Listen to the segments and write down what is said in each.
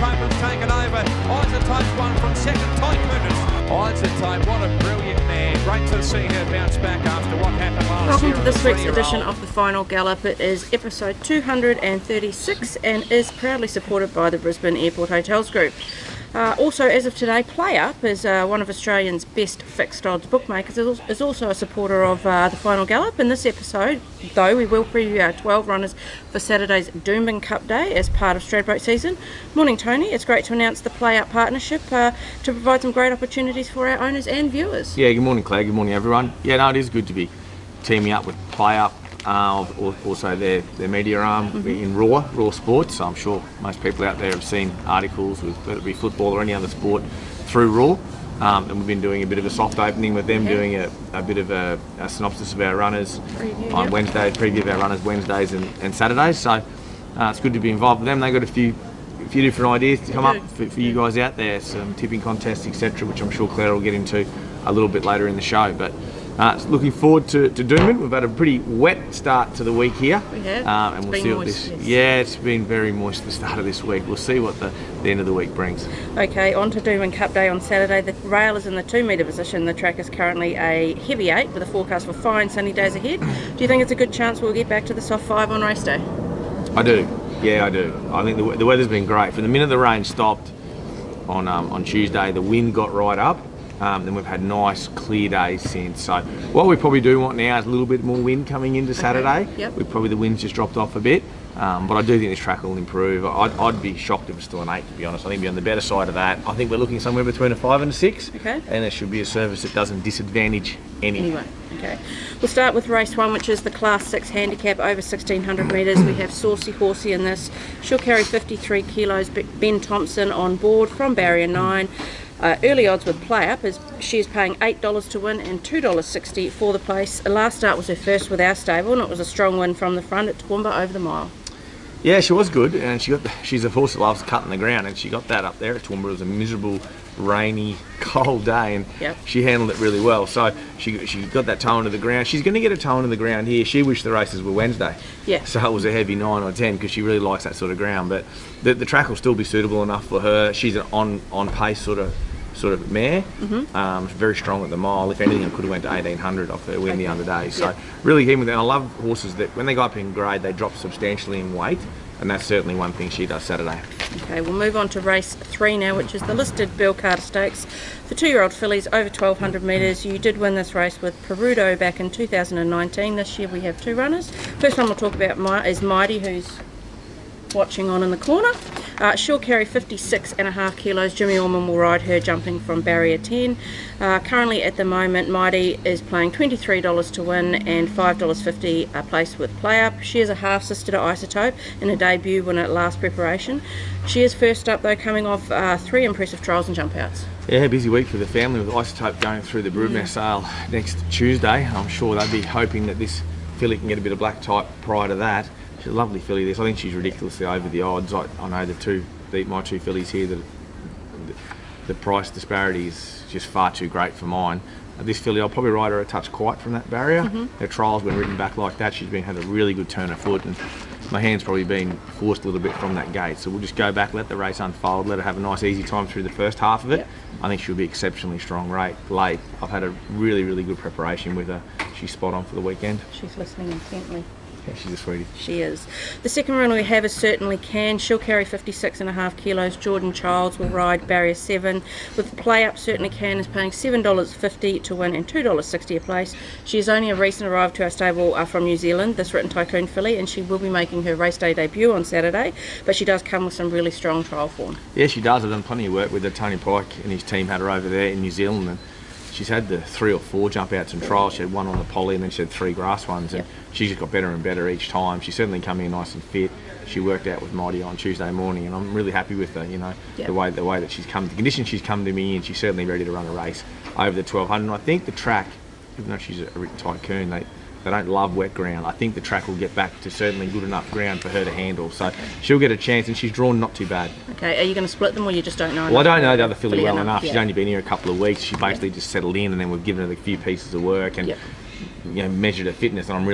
Isotopes taken over. Isotopes won from second. Isotope, what a brilliant man. Great to see her bounce back after what happened last year. Welcome to this week's edition of the Final Gallop. It is episode 236 and is proudly supported by the Brisbane Airport Hotels Group. Also, as of today, PlayUp is one of Australia's best fixed odds bookmakers, is also a supporter of the Final Gallop. In this episode, though, we will preview our 12 runners for Saturday's Doomben Cup day as part of Stradbroke season. Morning, Tony. It's great to announce the PlayUp partnership to provide some great opportunities for our owners and viewers. Yeah, good morning, Claire. Good morning, everyone. Yeah, no, it is good to be teaming up with PlayUp. Also their media arm in Raw Sports. So I'm sure most people out there have seen articles with whether it be football or any other sport through Raw. And we've been doing a bit of a soft opening with them, doing a bit of a synopsis of our runners on Wednesdays, preview of our runners Wednesdays and Saturdays. So it's good to be involved with them. They got a few different ideas to come up for you guys out there, some tipping contests, etc., which I'm sure Claire will get into a little bit later in the show. But looking forward to Doomben. We've had a pretty wet start to the week here. We have. And we'll see what this. Yes. Yeah, it's been very moist the start of this week. We'll see what the end of the week brings. Okay, on to Doomben Cup day on Saturday. The rail is in the 2 metre position. The track is currently a heavy 8 with a forecast for fine sunny days ahead. Do you think it's a good chance we'll get back to the soft 5 on race day? I do. Yeah, I do. I think the weather's been great. From the minute the rain stopped on Tuesday, the wind got right up. Then we've had nice clear days since. So what we probably do want now is a little bit more wind coming into Saturday. Yep. The wind's just dropped off a bit. But I do think this track will improve. I'd be shocked if it's still an 8, to be honest. I think it'll be on the better side of that. I think we're looking somewhere between a 5 and a 6. Okay. And it should be a service that doesn't disadvantage anyone. Okay. We'll start with race 1, which is the Class 6 Handicap over 1600 metres. We have Saucy Horsey in this. She'll carry 53 kilos. Ben Thompson on board from barrier 9. Early odds with PlayUp she is paying $8 to win and $2.60 for the place. Last start was her first with our stable, and it was a strong win from the front at Toowoomba over the mile. Yeah, she was good, and she's a horse that loves cutting the ground, and she got that up there at Toowoomba. It was a miserable, rainy, cold day, and she handled it really well. So she got that toe into the ground. She's going to get a toe into the ground here. She wished the races were Wednesday. Yeah. So it was a heavy 9 or 10 because she really likes that sort of ground. But the track will still be suitable enough for her. She's an on pace sort of mare. Very strong at the mile. If anything, I could have went to 1800 off her win the other day. So really keen with it. I love horses that when they go up in grade, they drop substantially in weight, and that's certainly one thing she does Saturday. Okay, we'll move on to race 3 now, which is the listed Bill Carter Stakes for 2-year-old fillies over 1200 metres. You did win this race with Perudo back in 2019. This year we have 2 runners. First one we'll talk about is Mighty, who's watching on in the corner. She'll carry 56.5 kilos. Jimmy Orman will ride her jumping from barrier 10. Currently at the moment, Mighty is playing $23 to win and $5.50 a place with PlayUp. She is a half sister to Isotope in a debut win at last preparation. She is first up though, coming off 3 impressive trials and jump outs. Yeah, busy week for the family with Isotope going through the Broodmare sale next Tuesday. I'm sure they'll be hoping that this filly can get a bit of black type prior to that. She's a lovely filly this. I think she's ridiculously over the odds. I know my 2 fillies here, the price disparity is just far too great for mine. This filly, I'll probably ride her a touch quiet from that barrier. Her trial's been ridden back like that. She's had a really good turn of foot, and my hand's probably been forced a little bit from that gate. So we'll just go back, let the race unfold, let her have a nice easy time through the first half of it. I think she'll be exceptionally strong late. I've had a really, really good preparation with her. She's spot on for the weekend. She's listening intently. Yeah, she's a sweetie. She is. The second runner we have is Certainly Can. She'll carry 56.5 kilos. Jordan Childs will ride barrier 7. With PlayUp, Certainly Can is paying $7.50 to win and $2.60 a place. She is only a recent arrival to our stable from New Zealand, this Written Tycoon filly, and she will be making her race day debut on Saturday, but she does come with some really strong trial form. Yeah, she does. I've done plenty of work with her. Tony Pike and his team had her over there in New Zealand, and she's had the 3 or 4 jump outs and trials. She had 1 on the poly, and then she had 3 grass ones, and she just got better and better each time. She's certainly come in nice and fit. She worked out with Mighty on Tuesday morning, and I'm really happy with her. The way that she's come, the condition she's come to me in, she's certainly ready to run a race over the 1200. And I think the track, even though she's a Written Tycoon, they don't love wet ground. I think the track will get back to certainly good enough ground for her to handle. So she'll get a chance, and she's drawn not too bad. Okay, are you going to split them, or you just don't know? Well, I don't know the other filly well enough. She's only been here a couple of weeks. She basically just settled in, and then we've given her a few pieces of work and measured her fitness, and I'm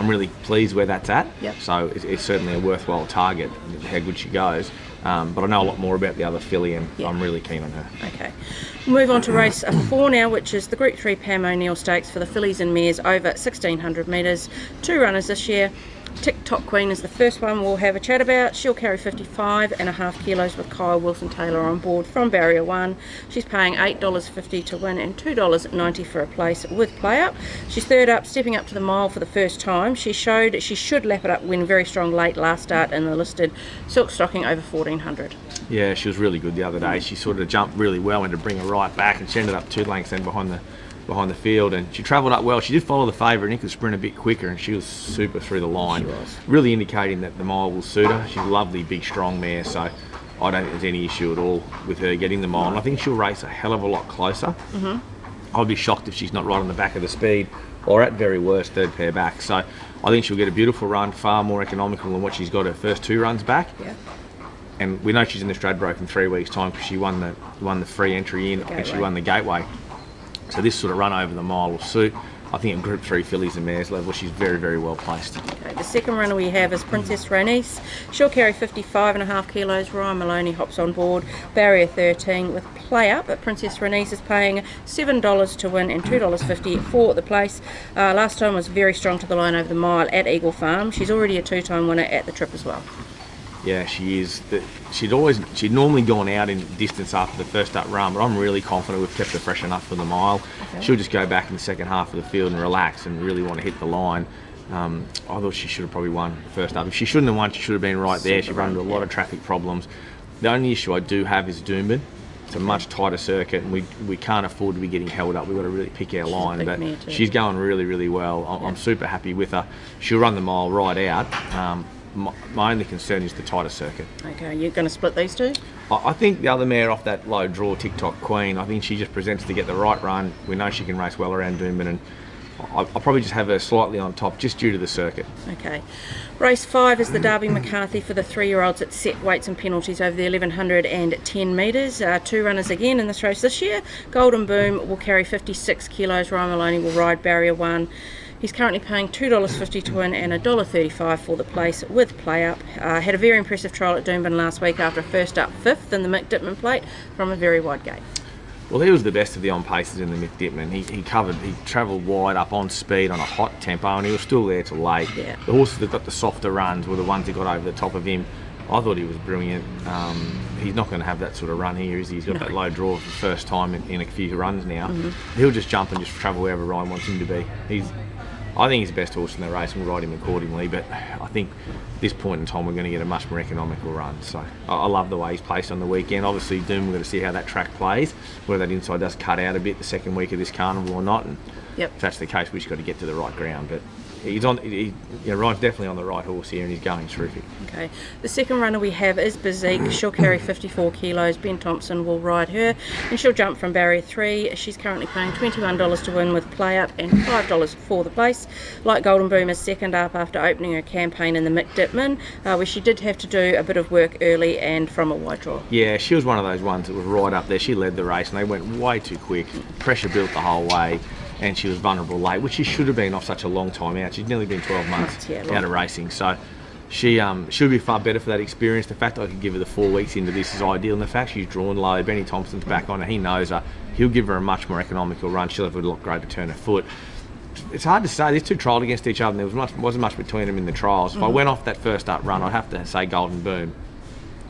really pleased where that's at. So it's certainly a worthwhile target how good she goes. But I know a lot more about the other filly, and I'm really keen on her. Okay. We'll move on to race 4 now, which is the Group 3 Pam O'Neill Stakes for the fillies and mares over 1,600 metres. 2 runners this year. Tock Queen is the first one we'll have a chat about. She'll carry 55.5 kilos with Kyle Wilson-Taylor on board from Barrier 1. She's paying $8.50 to win and $2.90 for a place with PlayUp. She's third up, stepping up to the mile for the first time. She showed she should lap it up, win very strong late last start in the listed Silk Stocking over 1,400. Yeah, she was really good the other day. She sort of jumped really well and to bring her right back, and she ended up 2 lengths then behind the field, and she travelled up well. She did follow the favourite. Nick could sprint a bit quicker, and she was super through the line. She was. Really indicating that the mile will suit her. She's a lovely, big, strong mare, so I don't think there's any issue at all with her getting the mile. And I think she'll race a hell of a lot closer. I'd be shocked if she's not right on the back of the speed, or at very worst, third pair back. So I think she'll get a beautiful run, far more economical than what she's got her first 2 runs back. Yeah. And we know she's in the Stradbroke in 3 weeks' time because she won the free entry in, and she won the Gateway. So this sort of run over the mile will suit. I think at Group 3 fillies and mares level, she's very, very well placed. Okay, the second runner we have is Princess Rhaenys. She'll carry 55.5 kilos. Ryan Maloney hops on board. Barrier 13 with PlayUp. But Princess Rhaenys is paying $7 to win and $2.50 for the place. Last time was very strong to the line over the mile at Eagle Farm. She's already a 2-time winner at the trip as well. Yeah, she is. She'd normally gone out in distance after the first up run, but I'm really confident we've kept her fresh enough for the mile. Okay. She'll just go back in the second half of the field and relax and really want to hit the line. I thought she should have probably won first up. If she shouldn't have won, she should have been right there. She ran into a lot of traffic problems. The only issue I do have is Doomben. It's a much tighter circuit, and we can't afford to be getting held up. We've got to really pick our line, but she's going really, really well. I'm super happy with her. She'll run the mile right out. My only concern is the tighter circuit. Okay, you're going to split these two? I think the other mare off that low draw, TikTok Queen, I think she just presents to get the right run. We know she can race well around Doomben, and I'll probably just have her slightly on top just due to the circuit. Okay. Race 5 is the Darby McCarthy for the 3-year-olds at set weights and penalties over the 1,110 metres. 2 runners again in this race this year. Golden Boom will carry 56 kilos. Ryan Maloney will ride Barrier 1. He's currently paying $2.50 to win and $1.35 for the place with PlayUp. Had a very impressive trial at Doomben last week after a first up 5th in the Mick Dittman plate from a very wide gate. Well, he was the best of the on-paces in the Mick Dittman. He travelled wide up on speed on a hot tempo, and he was still there till late. Yeah. The horses that got the softer runs were the ones that got over the top of him. I thought he was brilliant. He's not going to have that sort of run here, is he? He's got that low draw for the first time in a few runs now. He'll just jump and just travel wherever Ryan wants him to be. I think he's the best horse in the race, and we'll ride him accordingly, but I think at this point in time we're going to get a much more economical run. So I love the way he's placed on the weekend. Obviously, Doom, we're going to see how that track plays, whether that inside does cut out a bit the second week of this carnival or not, and if that's the case, we've just got to get to the right ground. But Ryan's definitely on the right horse here, and he's going terrific. Okay, the second runner we have is Bazik. She'll carry 54 kilos. Ben Thompson will ride her, and she'll jump from Barrier 3. She's currently paying $21 to win with PlayUp and $5 for the place. Like Golden Boom is second up after opening her campaign in the Mick Dittman, where she did have to do a bit of work early and from a wide draw. Yeah, she was one of those ones that was right up there. She led the race, and they went way too quick. Pressure built the whole way, and she was vulnerable late, which she should have been off such a long time out. She's nearly been 12 months out of racing, so she'll be far better for that experience. The fact I could give her the 4 weeks into this is ideal, and the fact she's drawn low, Benny Thompson's back on her, he knows her, he'll give her a much more economical run. She'll have a lot great to turn her foot. It's hard to say. These two trialled against each other, and there wasn't much between them in the trials. If I went off that first up run, I'd have to say Golden Boom,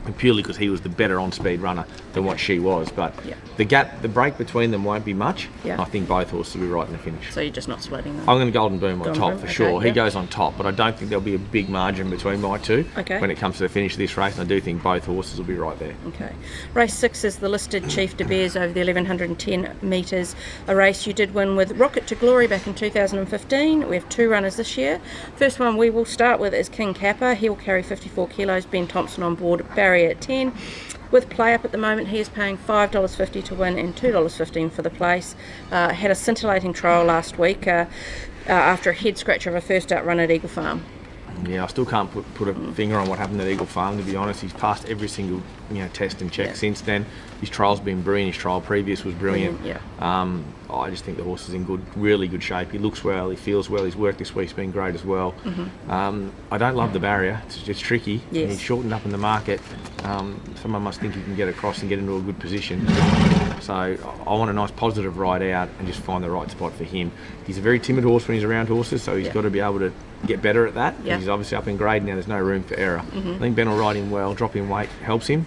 and purely because he was the better on-speed runner than what she was. But the break between them won't be much. I think both horses will be right in the finish. So you're just not splitting them? I'm going to Golden Boom on top for sure. He goes on top, but I don't think there'll be a big margin between my two when it comes to the finish of this race, and I do think both horses will be right there. Okay. Race 6 is the listed Chief de Beers over the 1,110 metres, a race you did win with Rocket to Glory back in 2015. We have 2 runners this year. First one we will start with is King Kappa. He will carry 54 kilos. Ben Thompson on board, Barrier at 10. With PlayUp at the moment, he is paying $5.50 to win and $2.15 for the place. Had a scintillating trial last week after a head scratch of a first out run at Eagle Farm. Yeah, I still can't put a finger on what happened at Eagle Farm, to be honest. He's passed every single test and check since then. His trial's been brilliant. His trial previous was brilliant. I just think the horse is in really good shape. He looks well, he feels well, his work this week's been great as well. I don't love the barrier, it's tricky. Yes. He's shortened up in the market. Someone must think he can get across and get into a good position. So I want a nice positive ride out and just find the right spot for him. He's a very timid horse when he's around horses, so he's got to be able to get better at that. He's obviously up in grade now, there's no room for error. I think Ben will ride him well, dropping weight helps him.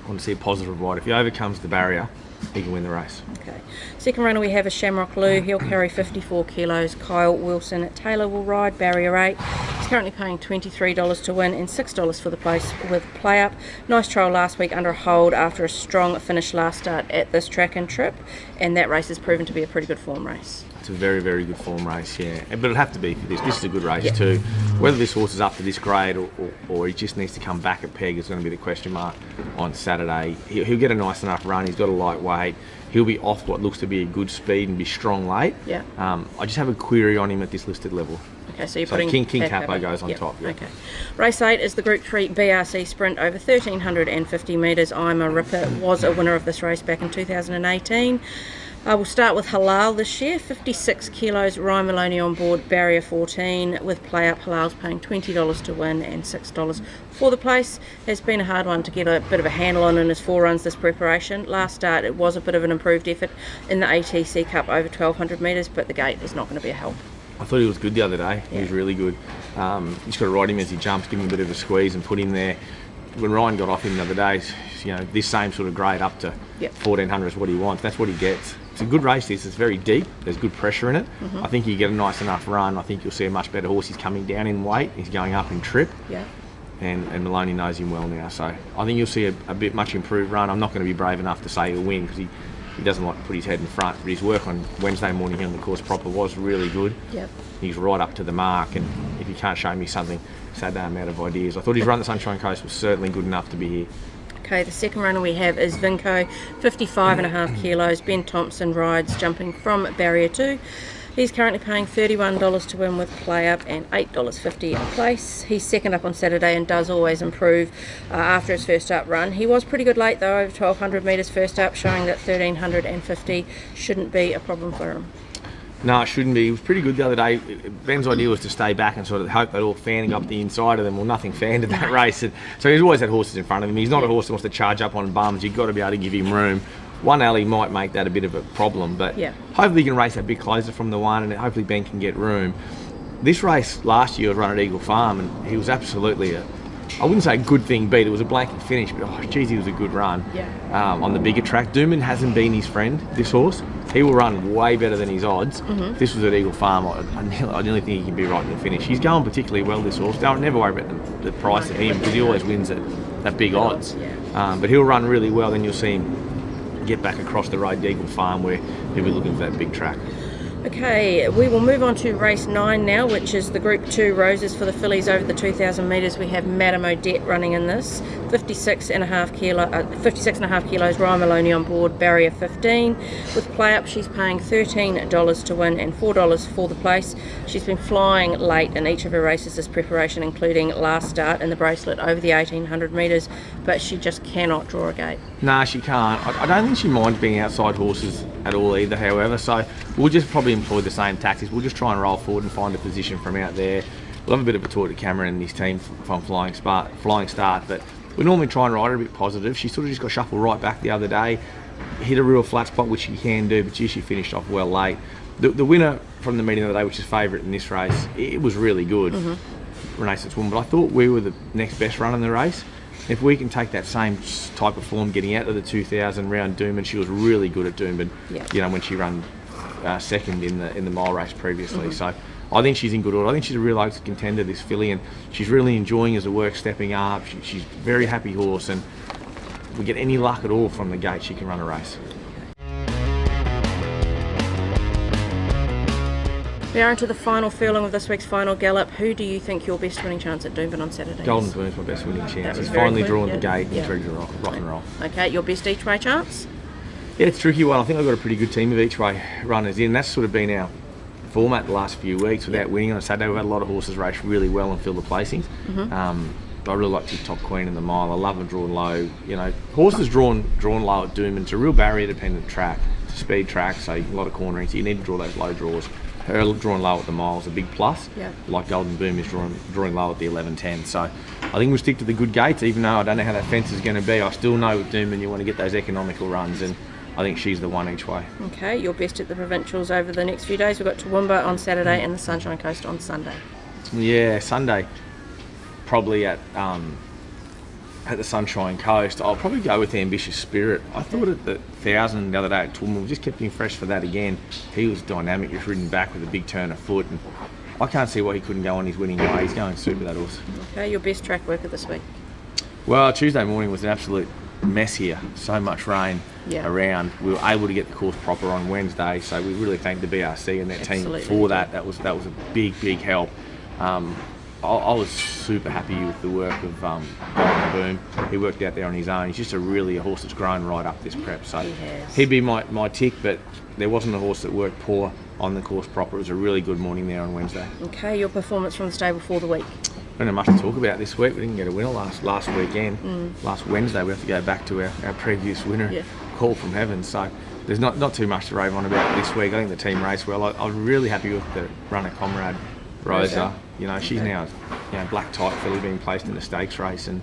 I want to see a positive ride. If he overcomes the barrier, he can win the race. Okay. Second runner we have is Shamrock Lou. He'll carry 54 kilos. Kyle Wilson Taylor will ride barrier 8. He's currently paying $23 to win and $6 for the place with PlayUp. Nice trial last week under a hold after a strong finish last start at this track and trip, and that race has proven to be a pretty good form race. It's a very, very good form race, yeah. But it'll have to be for this. This is a good race too. Whether this horse is up to this grade or he just needs to come back at peg is going to be the question mark on Saturday. He'll get a nice enough run. He's got a light weight. He'll be off what looks to be a good speed and be strong late. Yeah. I just have a query on him at this listed level. Okay, so you're putting King Capo goes on top. Yeah. Okay. Race 8 is the Group 3 BRC Sprint over 1,350 metres. I'm a Ripper was a winner of this race back in 2018. We'll start with Hilal this year, 56 kilos, Ryan Maloney on board, barrier 14 with PlayUp. Hilal's paying $20 to win and $6 for the place. It's been a hard one to get a bit of a handle on in his 4 runs this preparation. Last start it was a bit of an improved effort in the ATC Cup over 1,200 metres, but the gate is not going to be a help. I thought he was good the other day. He was really good. He's got to ride him as he jumps, give him a bit of a squeeze and put him there. When Ryan got off him the other day, this same sort of grade up to 1,400 is what he wants. That's what he gets. It's a good race. It's very deep. There's good pressure in it. I think you get a nice enough run. I think you'll see a much better horse. He's coming down in weight. He's going up in trip. Yeah. And Maloney knows him well now. So I think you'll see a bit much improved run. I'm not going to be brave enough to say he'll win because he doesn't like to put his head in front. But his work on Wednesday morning here on the course proper was really good. Yep. He's right up to the mark. And if he can't show me something, Saturday I'm out of ideas. I thought his run at Sunshine Coast was certainly good enough to be here. Okay, the second runner we have is Vinco, 55.5 kilos. Ben Thompson rides, jumping from barrier 2. He's currently paying $31 to win with PlayUp and $8.50 a place. He's second up on Saturday and does always improve after his first up run. He was pretty good late though, over 1,200 metres first up, showing that 1,350 shouldn't be a problem for him. No, it shouldn't be. He was pretty good the other day. Ben's idea was to stay back and sort of hope they'd all fan up the inside of them. Well, nothing fanned at that race. And so he's always had horses in front of him. He's not a horse that wants to charge up on bums. You've got to be able to give him room. One alley might make that a bit of a problem, but hopefully he can race a bit closer from the one and hopefully Ben can get room. This race last year was run at Eagle Farm and he was absolutely I wouldn't say a good thing beat, it was a blanket finish, but geez, he was a good run on the bigger track. Doomben hasn't been his friend, this horse. He will run way better than his odds. If this was at Eagle Farm, I nearly think he can be right in the finish. He's going particularly well, this horse. Don't never worry about the price of him because he always wins at big odds. But he'll run really well, then you'll see him get back across the road to Eagle Farm where he'll be looking for that big track. Okay, we will move on to race 9 now, which is the Group 2 Roses for the fillies over the 2,000 metres. We have Madame Odette running in this, 56.5 kilos, Ryan Maloney on board, barrier 15. With PlayUp, she's paying $13 to win and $4 for the place. She's been flying late in each of her races this preparation, including last start in the bracelet over the 1,800 metres, but she just cannot draw a gate. No, she can't. I don't think she minds being outside horses at all either, however, so we'll just probably employ the same tactics. We'll just try and roll forward and find a position from out there. We'll have a bit of a talk to Cameron and his team from Flying Start, but we normally try and ride her a bit positive. She sort of just got shuffled right back the other day, hit a real flat spot, which she can do, but she finished off well late. The winner from the meeting the other day, which is favourite in this race, it was really good. Rhaenys won, but I thought we were the next best run in the race. If we can take that same type of form getting out of the 2,000 round Doomben, she was really good at Doomben, when she ran second in the mile race previously. So I think she's in good order. I think she's a real Oaks contender, this filly, and she's really enjoying as the work stepping up. She's a very happy horse, and if we get any luck at all from the gate, she can run a race. We are into the final furlong of this week's Final Gallop. Who do you think your best winning chance at Doomben on Saturday? Golden Boom's my best winning chance. He's finally drawn the gate and he's ready to rock and roll. Okay, your best each way chance? Yeah, it's a tricky one. I think I've got a pretty good team of each way runners in. That's sort of been our format the last few weeks without winning on a Saturday. We've had a lot of horses race really well and fill the placings. I really like Tip Top Queen in the mile. I love them drawn low. You know, horses drawn low at Doomben. It's a real barrier dependent track. It's a speed track, so a lot of cornering. So you need to draw those low draws. Her drawn low at the mile is a big plus. Like Golden Boom is drawing low at the 11:10. So I think we'll stick to the good gates, even though I don't know how that fence is going to be. I still know with Doomben you want to get those economical runs, and I think she's the one each way. Okay, your best at the provincials over the next few days. We've got Toowoomba on Saturday and the Sunshine Coast on Sunday. Yeah, Sunday probably at the Sunshine Coast. I'll probably go with the Ambitious Spirit. I thought at the 1,000 the other day at Toowoomba, we just kept him fresh for that again. He was dynamic, just ridden back with a big turn of foot, and I can't see why he couldn't go on his winning way. He's going super, that horse. Okay, your best track worker this week? Well, Tuesday morning was an absolute mess here. So much rain around. We were able to get the course proper on Wednesday, so we really thank the BRC and their team for that. That was a big help. I was super happy with the work of Golden Boom. He worked out there on his own. He's just a horse that's grown right up this prep. So he'd be my tick, but there wasn't a horse that worked poor on the course proper. It was a really good morning there on Wednesday. Okay, your performance from the stable for the week? We don't have much to talk about this week. We didn't get a winner last weekend. Last Wednesday we have to go back to our previous winner, Call from Heaven. So there's not too much to rave on about this week. I think the team raced well. I was really happy with the runner comrade, Rosa. You know, she's now black type filly being placed in the stakes race, and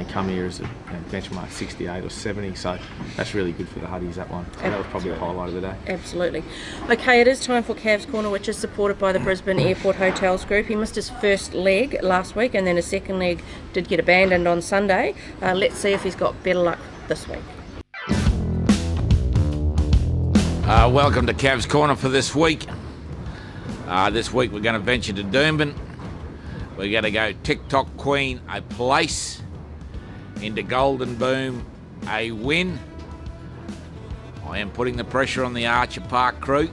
come here as a benchmark 68 or 70, so that's really good for the Huddies, that one. So that was probably the highlight of the day. Absolutely. Okay, it is time for Cav's Corner, which is supported by the Brisbane Airport Hotels Group. He missed his first leg last week, and then his second leg did get abandoned on Sunday. Let's see if he's got better luck this week. Welcome to Cav's Corner for this week. This week we're going to venture to Doomben. We're going to go TikTok Queen a place, into Golden Boom a win. I am putting the pressure on the Archer Park crew,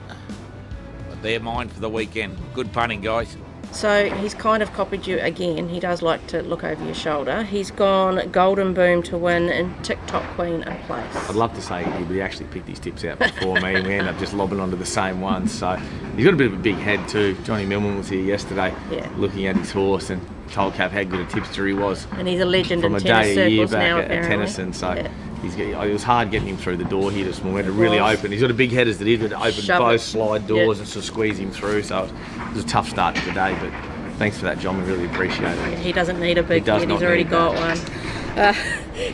but they're mine for the weekend. Good punting, guys. So he's kind of copied you again. He does like to look over your shoulder. He's gone Golden Boom to win and TikTok Queen a place. I'd love to say he did, but he actually picked his tips out before me, and we end up just lobbing onto the same ones. So he's got a bit of a big head too. Johnny Millman was here yesterday looking at his horse and told Cav how good a tipster he was. And he's a legend from in a tennis day a year circles back now, at Tennyson. So it was hard getting him through the door here this morning. It really open. He's got a big head as it is, but it opened both slide doors and sort of squeeze him through. So it was a tough start to the day, but thanks for that, John. We really appreciate it. He doesn't need a big head. He's already got one.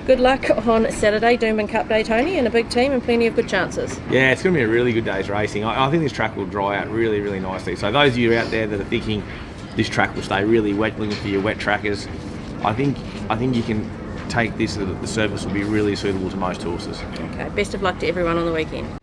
Good luck on Saturday, Doomben Cup Day, Tony, and a big team and plenty of good chances. Yeah, it's going to be a really good day's racing. I think this track will dry out really, really nicely. So those of you out there that are thinking this track will stay really wet, looking for your wet trackers, I think you can take this. The surface will be really suitable to most horses. Okay, best of luck to everyone on the weekend.